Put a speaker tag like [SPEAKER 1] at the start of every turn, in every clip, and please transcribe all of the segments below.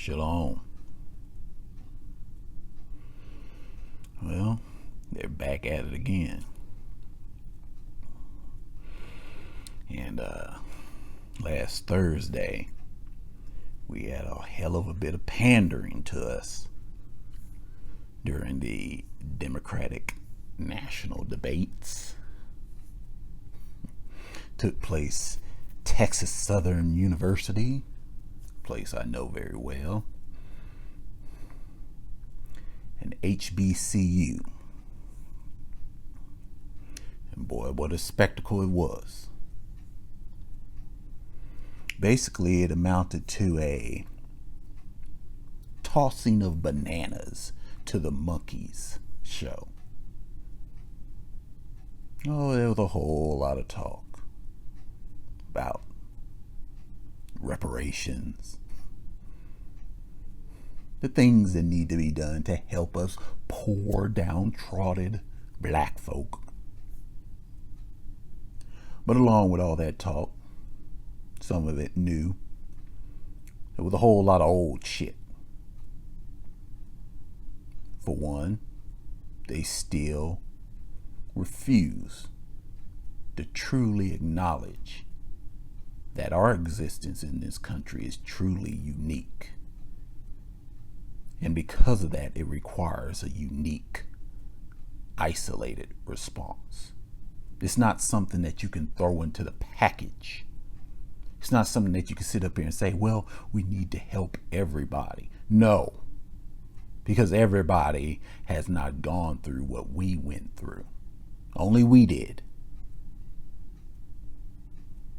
[SPEAKER 1] Shalom. Well, they're back at it again. And last Thursday, we had a hell of a bit of pandering to us during the Democratic national debates. Took place Texas Southern University, place I know very well, an HBCU. And boy, what a spectacle it was. Basically, it amounted to a tossing of bananas to the monkeys show. Oh, there was a whole lot of talk about reparations, the things that need to be done to help us poor, downtrodden black folk. But along with all that talk, some of it new, there was a whole lot of old shit. For one, they still refuse to truly acknowledge that our existence in this country is truly unique. And because of that, it requires a unique, isolated response. It's not something that you can throw into the package. It's not something that you can sit up here and say, well, we need to help everybody. No, because everybody has not gone through what we went through. Only we did.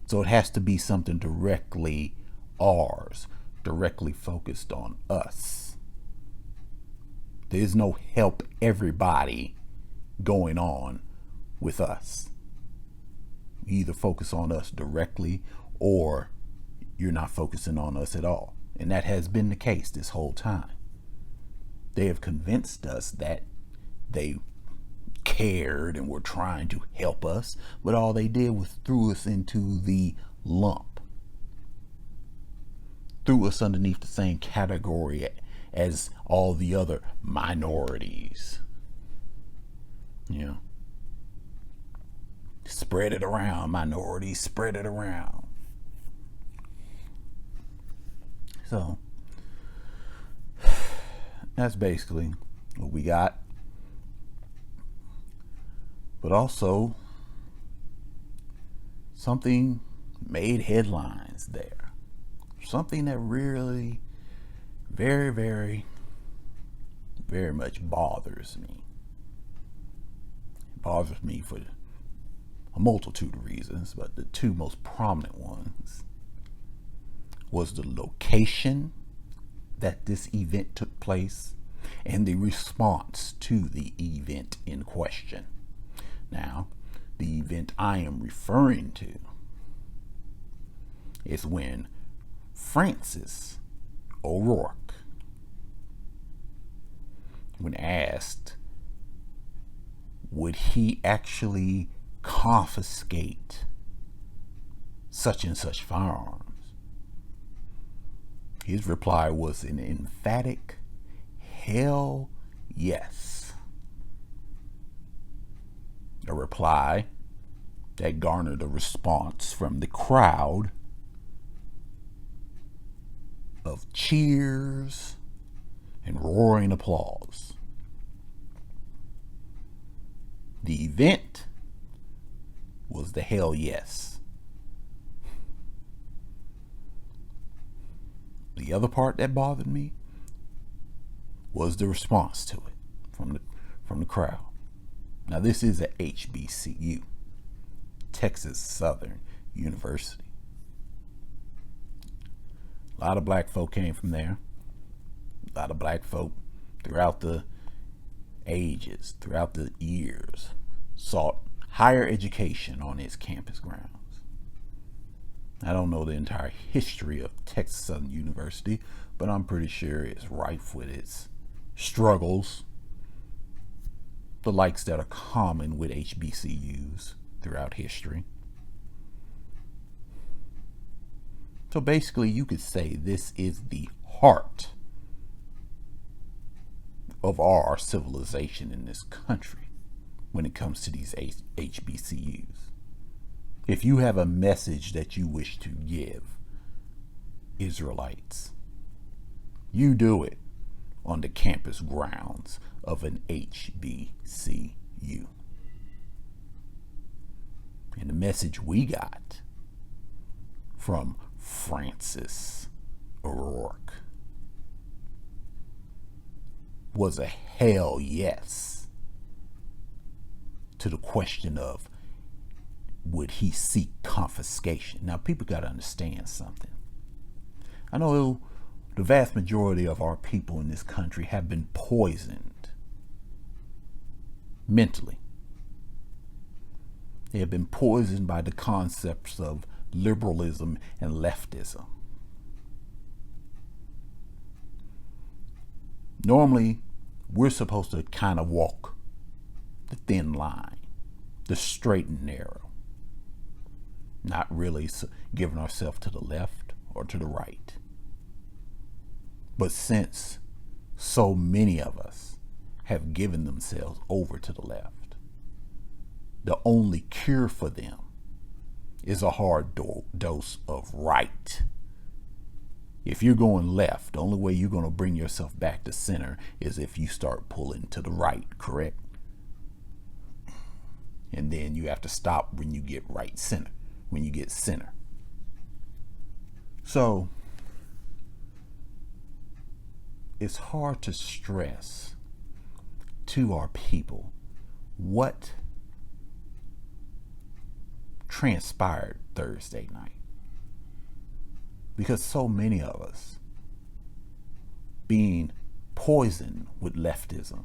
[SPEAKER 1] So it has to be something directly ours, directly focused on us. There's no help everybody going on with us. You either focus on us directly or you're not focusing on us at all. And that has been the case this whole time. They have convinced us that they cared and were trying to help us, but all they did was threw us into the lump. Threw us underneath the same category as all the other minorities. You know, spread it around, minorities, spread it around. So that's basically what we got. But also, something made headlines there. Something that really very, very, very much bothers me. It bothers me for a multitude of reasons, but the two most prominent ones was the location that this event took place and the response to the event in question. Now, the event I am referring to is when Francis O'Rourke, when asked, would he actually confiscate such and such firearms, his reply was an emphatic hell yes. A reply that garnered a response from the crowd of cheers and roaring applause. The event was the hell yes. The other part that bothered me was the response to it from the crowd. Now, this is a HBCU, Texas Southern University. A lot of black folk came from there. A lot of black folk throughout the ages, throughout the years, sought higher education on its campus grounds. I don't know the entire history of Texas Southern University, but I'm pretty sure it's rife with its struggles, the likes that are common with HBCUs throughout history. So basically, you could say this is the heart of our civilization in this country when it comes to these HBCUs. If you have a message that you wish to give Israelites, you do it on the campus grounds of an HBCU. And the message we got from Francis O'Rourke was a hell yes to the question of, would he seek confiscation? Now, people got to understand something. I know the vast majority of our people in this country have been poisoned mentally. They have been poisoned by the concepts of liberalism and leftism. Normally, we're supposed to kind of walk the thin line, the straight and narrow, not really giving ourselves to the left or to the right. But since so many of us have given themselves over to the left, the only cure for them is a hard dose of right. If you're going left, the only way you're going to bring yourself back to center is if you start pulling to the right, correct? And then you have to stop when you get right center, when you get center. So it's hard to stress to our people what transpired Thursday night. Because so many of us being poisoned with leftism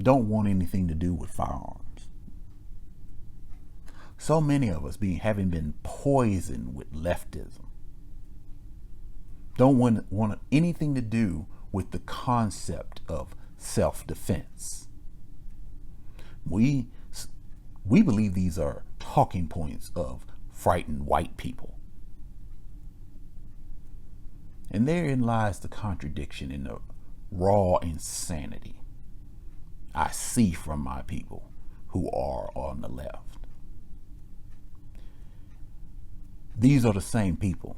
[SPEAKER 1] don't want anything to do with firearms. So many of us having been poisoned with leftism don't want anything to do with the concept of self-defense. We believe these are talking points of frightened white people. And therein lies the contradiction in the raw insanity I see from my people who are on the left. These are the same people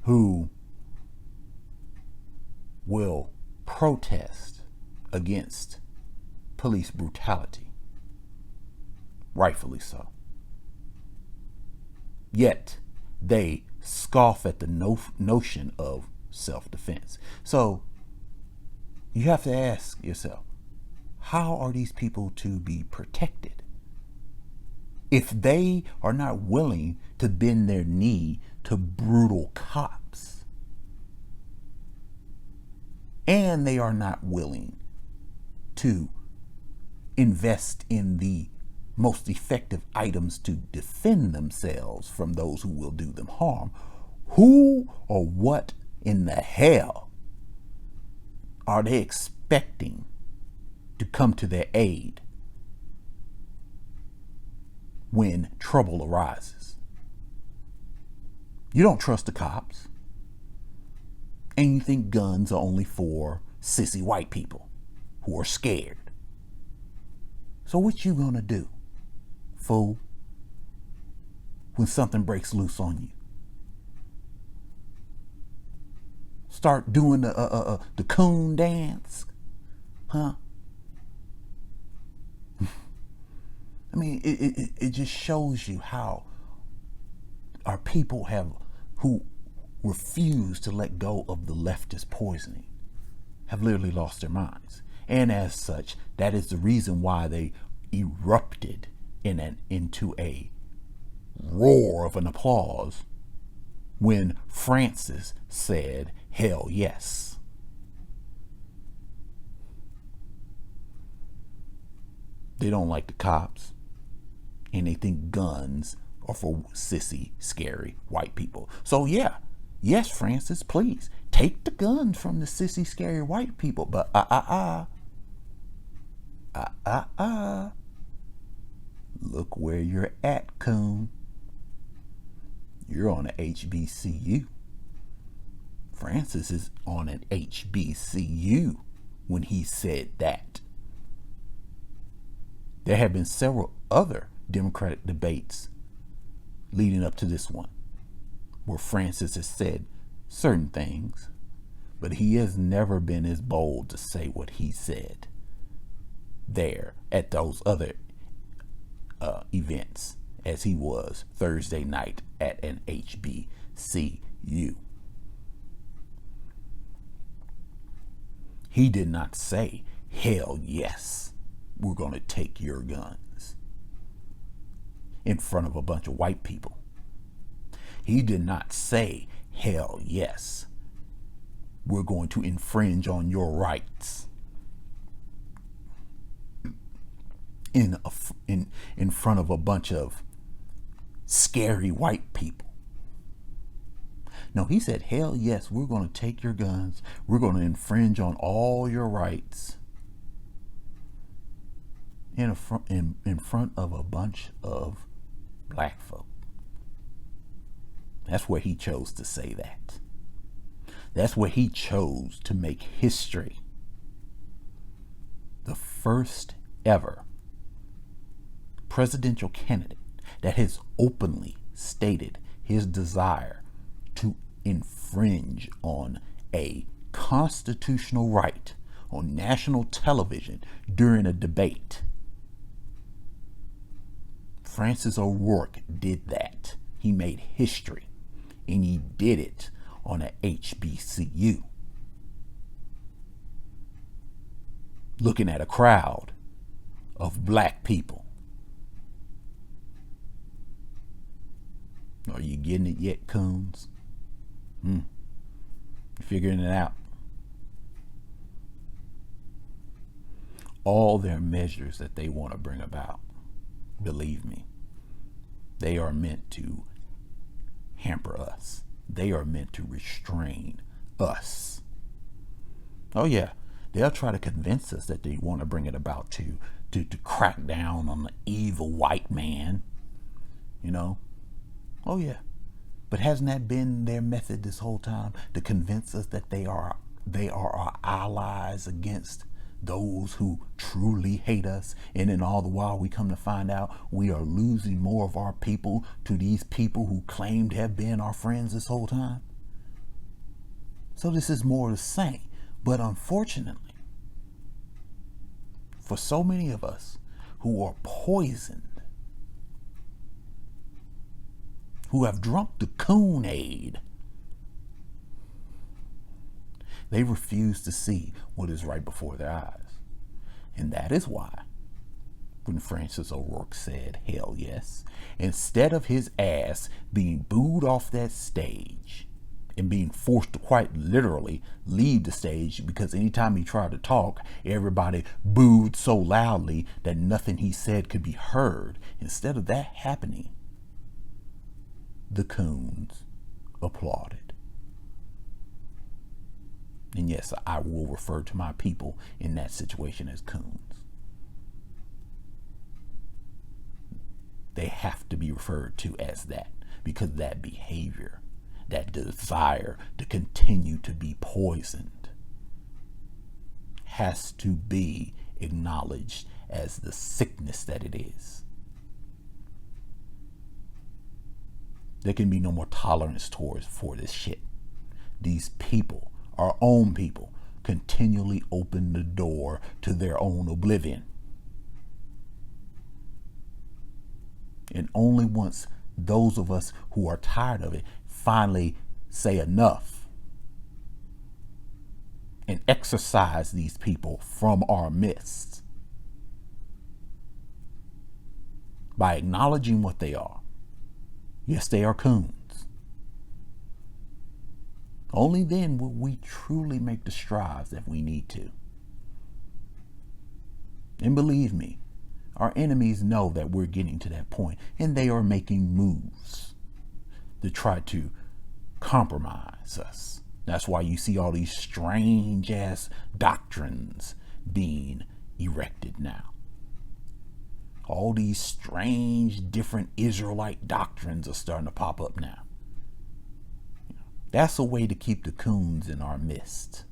[SPEAKER 1] who will protest against police brutality, rightfully so. Yet they scoff at the notion of self-defense. So you have to ask yourself, how are these people to be protected if they are not willing to bend their knee to brutal cops? And they are not willing to invest in the most effective items to defend themselves from those who will do them harm. Who or what in the hell are they expecting to come to their aid when trouble arises? You don't trust the cops, and you think guns are only for sissy white people who are scared. So what you gonna do, fool, when something breaks loose on you? Start doing the Coon Dance, huh? I mean, it just shows you how our people who refuse to let go of the leftist poisoning have literally lost their minds. And as such, that is the reason why they erupted into a roar of an applause when Francis said, hell yes. They don't like the cops, and they think guns are for sissy, scary white people. So yeah, yes, Francis, please take the guns from the sissy, scary white people. But look where you're at, Coon. You're on a HBCU. Francis is on an HBCU when he said that. There have been several other Democratic debates leading up to this one where Francis has said certain things, but he has never been as bold to say what he said there at those other events as he was Thursday night at an HBCU. He did not say, hell yes, we're going to take your guns in front of a bunch of white people. He did not say, hell yes, we're going to infringe on your rights in front of a bunch of scary white people. No, he said, hell yes, we're going to take your guns. We're going to infringe on all your rights in front of a bunch of black folk. That's where he chose to say that. That's where he chose to make history. The first ever presidential candidate that has openly stated his desire to infringe on a constitutional right on national television during a debate. Francis O'Rourke did that. He made history, and he did it on a HBCU. Looking at a crowd of black people. Are you getting it yet, Coons? Figuring it out. All their measures that they want to bring about, believe me, they are meant to hamper us. They are meant to restrain us. Oh yeah, they'll try to convince us that they want to bring it about to crack down on the evil white man. You know? Oh yeah. But hasn't that been their method this whole time? To convince us that they are our allies against those who truly hate us. And then all the while we come to find out we are losing more of our people to these people who claim to have been our friends this whole time. So this is more the same. But unfortunately, for so many of us who are poisoned, who have drunk the Kool-Aid, they refuse to see what is right before their eyes. And that is why, when Francis O'Rourke said, hell yes, instead of his ass being booed off that stage and being forced to quite literally leave the stage because anytime he tried to talk, everybody booed so loudly that nothing he said could be heard. Instead of that happening, the Coons applauded. And yes, I will refer to my people in that situation as Coons. They have to be referred to as that because that behavior, that desire to continue to be poisoned, has to be acknowledged as the sickness that it is. There can be no more tolerance for this shit. These people, our own people, continually open the door to their own oblivion. And only once those of us who are tired of it finally say enough and exorcise these people from our midst by acknowledging what they are. Yes, they are Coons. Only then will we truly make the strides that we need to. And believe me, our enemies know that we're getting to that point, and they are making moves to try to compromise us. That's why you see all these strange ass doctrines being erected now. All these strange different Yisraelite doctrines are starting to pop up now. That's a way to keep the coons in our midst.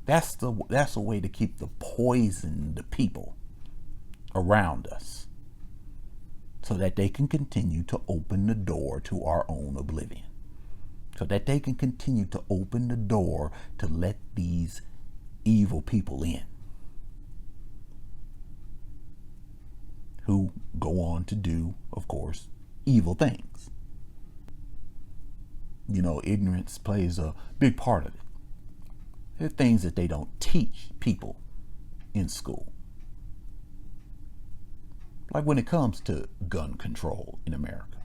[SPEAKER 1] That's a way to keep the poisoned people around us, so that they can continue to open the door to our own oblivion. So that they can continue to open the door to let these evil people in, who go on to do, of course, evil things. You know, ignorance plays a big part of it. There are things that they don't teach people in school. Like when it comes to gun control in America.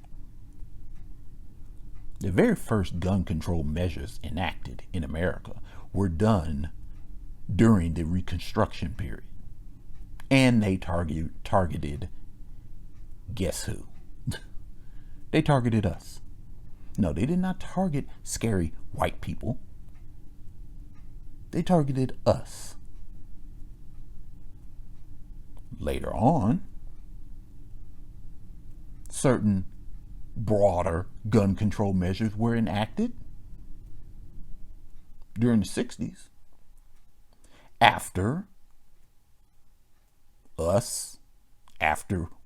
[SPEAKER 1] The very first gun control measures enacted in America were done during the Reconstruction period. And they targeted, guess who? They targeted us. No, they did not target scary white people. They targeted us. Later on, certain broader gun control measures were enacted during the 60s. After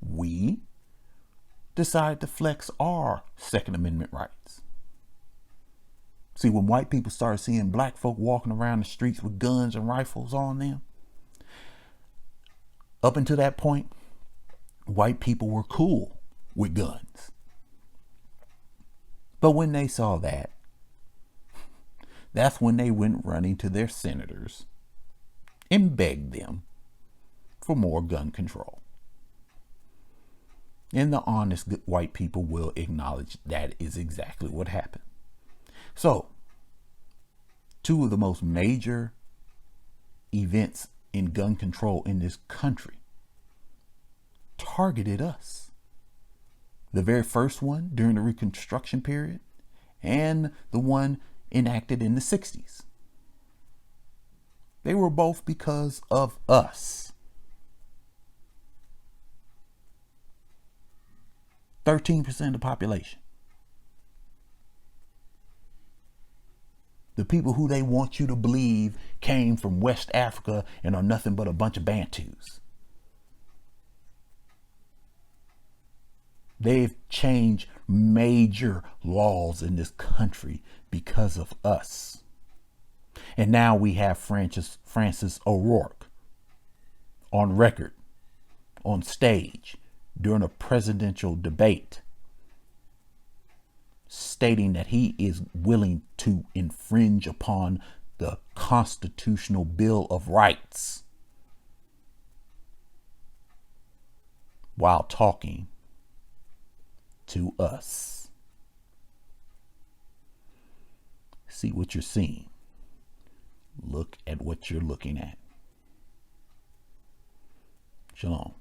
[SPEAKER 1] we decided to flex our Second Amendment rights. See, when white people started seeing black folk walking around the streets with guns and rifles on them, up until that point, white people were cool with guns. But when they saw that, that's when they went running to their senators and begged them for more gun control. And the honest white people will acknowledge that is exactly what happened. So, two of the most major events in gun control in this country targeted us. The very first one during the Reconstruction period, and the one enacted in the 60s. They were both because of us. 13% of the population. The people who they want you to believe came from West Africa and are nothing but a bunch of Bantus. They've changed major laws in this country because of us. And now we have Francis O'Rourke on record, on stage, during a presidential debate, stating that he is willing to infringe upon the Constitutional Bill of Rights while talking to us. See what you're seeing. Look at what you're looking at. Shalom.